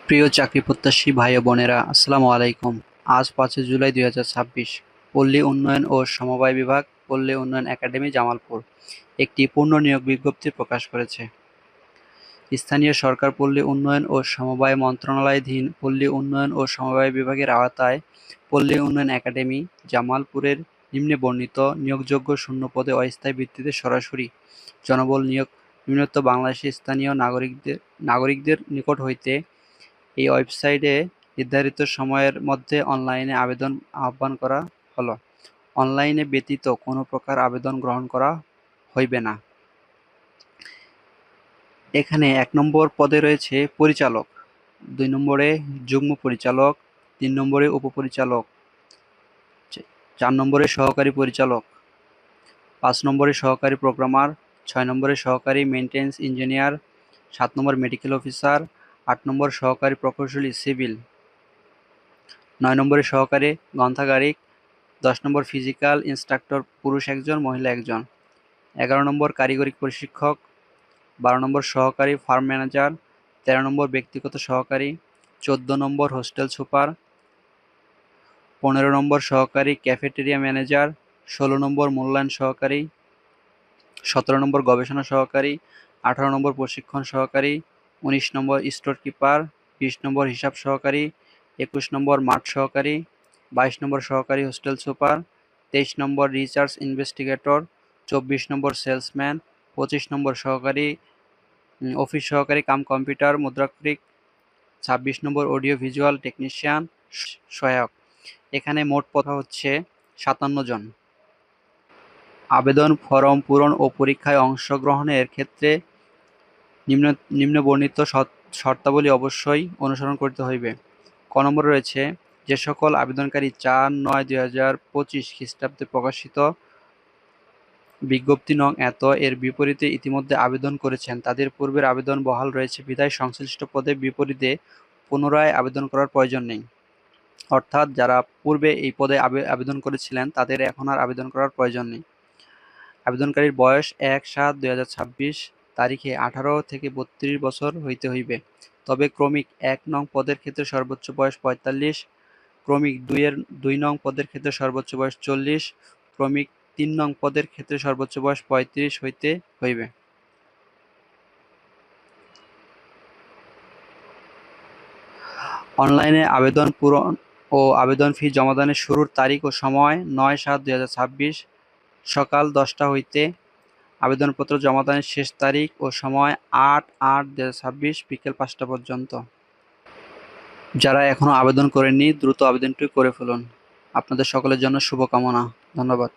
প্রিয় চাকরি প্রত্যাশী ভাই ও বোনেরা, আসসালামু আলাইকুম। আজ 5 জুলাই 2026। পল্লী উন্নয়ন ও সমবায় বিভাগ, পল্লী উন্নয়ন একাডেমি, জামালপুর একটি পূর্ণ নিয়োগ বিজ্ঞপ্তি প্রকাশ করেছে। স্থানীয় সরকার পল্লী উন্নয়ন ও সমবায় মন্ত্রণালয়াধীন পল্লী উন্নয়ন ও সমবায় বিভাগের আওতায় পল্লী উন্নয়ন একাডেমি, জামালপুরের নিম্নে বর্ণিত নিয়োগযোগ্য শূন্য পদে অস্থায়ী ভিত্তিতে সরাসরি জনবল নিয়োগ নিম্নোক্ত বাংলাদেশী স্থানীয় নাগরিকদের নিকট হইতে এই ওয়েবসাইটে নির্ধারিত সময়ের মধ্যে অনলাইনে আবেদন আহ্বান করা হলো। অনলাইনে ব্যতীত কোনো প্রকার আবেদন গ্রহণ করা হইবে না। এখানে 1 নম্বর পদে রয়েছে পরিচালক, 2 নম্বরে যুগ্ম পরিচালক, 3 নম্বরে উপপরিচালক, 4 নম্বরে সহকারী পরিচালক, 5 নম্বরে সহকারী প্রোগ্রামার, 6 নম্বরে সহকারী মেইনটেন্যান্স ইঞ্জিনিয়ার, 7 নম্বর মেডিকেল অফিসার, 8 নম্বর সহকারী প্রকৌশলী সিভিল, 9 নম্বরে সহকারী গ্রন্থাগারিক, 10 নম্বর ফিজিক্যাল ইন্সট্রাক্টর পুরুষ 1 জন, মহিলা 1 জন, 11 নম্বর কারিগরি প্রশিক্ষক, 12 নম্বর সহকারী ফার্ম ম্যানেজার, 13 নম্বর ব্যক্তিগত সহকারী, 14 নম্বর হোস্টেল সুপার, 15 নম্বর সহকারী ক্যাফেটেরিয়া ম্যানেজার, 16 নম্বর মূল্যায়ন সহকারী, 17 নম্বর গবেষণা সহকারী, 18 নম্বর প্রশিক্ষণ সহকারী, 19 নম্বর স্টোর কিপার, 20 নম্বর হিসাব সহকারী, 21 নম্বর মাঠ সহকারী, 22 নম্বর সহকারী হোস্টেল সুপার, 23 নম্বর রিসার্চ ইনভেস্টিগেটর, 24 নম্বর সেলসম্যান, 25 নম্বর সহকারী অফিস সহকারী কাম কম্পিউটার মুদ্রাক্ষরিক, 26 নম্বর অডিও ভিজুয়াল টেকনিশিয়ান সহায়ক। এখানে মোট পদ হচ্ছে 57 জন। আবেদন ফরম পূরণ ও পরীক্ষায় অংশগ্রহণের ক্ষেত্রে নিম্ন বর্ণিত শর্তাবলী অবশ্যই অনুসরণ করতে হইবে। ক নম্বরে রয়েছে, যে সকল আবেদনকারী 4/9/2025 খ্রিস্টাব্দে প্রকাশিত বিজ্ঞপ্তি নং এত এর বিপরীতে ইতিমধ্যে আবেদন করেছেন, তাদের পূর্বের আবেদন বহাল রয়েছে বিধায় সংশ্লিষ্ট পদের বিপরীতে পুনরায় আবেদন করার প্রয়োজন নেই। অর্থাৎ যারা পূর্বে এই পদে আবেদন করেছিলেন তাদের এখন আর আবেদন করার প্রয়োজন নেই। আবেদনকারীর বয়স 1/7/2026 তারিখে 18 থেকে 32 বছর হইতে হইবে। তবে ক্রমিক 1 নং পদের ক্ষেত্রে সর্বোচ্চ বয়স 45, ক্রমিক 2 নং পদের ক্ষেত্রে সর্বোচ্চ বয়স 40, ক্রমিক 3 নং পদের ক্ষেত্রে সর্বোচ্চ বয়স 35 হইতে হইবে। অনলাইনে আবেদন পূরণ ও আবেদন ফি জমাদানের শুরুর তারিখ ও সময় 9/7/2026 সকাল 10টা হইতে আবেদনপত্র জমাদানের শেষ তারিখ ও সময় 8/8/2026 বিকেল 5টা পর্যন্ত। যারা এখনো আবেদন করেননি দ্রুত আবেদনটি করে ফেলুন। আপনাদের সকলের জন্য শুভকামনা। ধন্যবাদ।